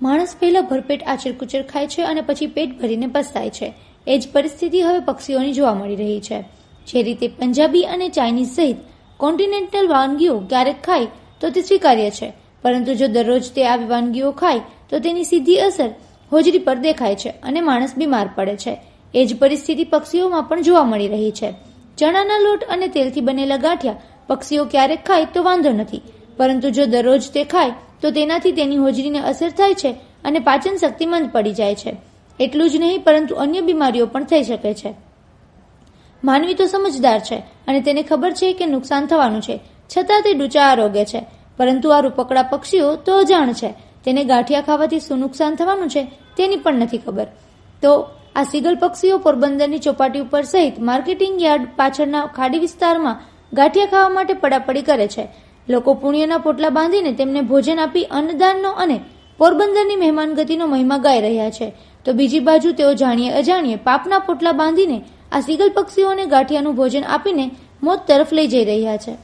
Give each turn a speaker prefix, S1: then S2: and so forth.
S1: માણસ પહેલા ભરપેટ આચરકુચર ખાય છે અને પછી પેટ ભરીને પસ્તાય છે. એ જ પરિસ્થિતિ હવે પક્ષીઓની જોવા મળી રહી છે. જે રીતે પંજાબી અને ચાઇનીઝ સહિત કોન્ટિનેન્ટલ વાનગીઓ ક્યારેક ખાય તો તે સ્વીકાર્ય છે, પરંતુ જો દરરોજ તે આવી વાનગીઓ ખાય તો તેની સીધી અસર હોજરી પર દેખાય છે અને માણસ બીમાર પડે છે. એ જ પરિસ્થિતિ પક્ષીઓમાં પણ જોવા મળી રહી છે. ચણાના લોટ અને તેલથી બનેલા ગાંઠિયા પક્ષીઓ ક્યારેક ખાય તો વાંધો નથી, પરંતુ જો દરરોજ તે ખાય તો તેનાથી તેની હોજરીને અસર થાય છે અને પાચન શક્તિ મંદ પડી જાય છે. એટલું જ નહીં, પરંતુ અન્ય બીમારીઓ પણ થઈ શકે છે. માનવી તો સમજદાર છે અને તેને ખબર છે કે નુકસાન થવાનું છે, છતાં તે ડૂચા આરોગે છે. પરંતુ આ રૂપકડા પક્ષીઓ તો અજાણ છે. તેને ગાંઠિયા ખાવાથી શું નુકસાન થવાનું છે તેની પણ નથી ખબર. તો આ સીગલ પક્ષીઓ પોરબંદરની ચોપાટી ઉપર સહિત માર્કેટિંગ યાર્ડ પાછળના ખાડી વિસ્તારમાં ગાંઠિયા ખાવા માટે પડાપડી કરે છે. લોકો પુણ્યના પોટલા બાંધીને તેમને ભોજન આપી અન્નદાનનો અને પોરબંદરની મહેમાનગતિનો મહિમા ગાઈ રહ્યા છે, તો બીજી બાજુ તેઓ જાણીએ અજાણીએ પાપના પોટલા બાંધીને આ સીગલ પક્ષીઓને ગાંઠિયાનું ભોજન આપીને મોત તરફ લઈ જઈ રહ્યા છે.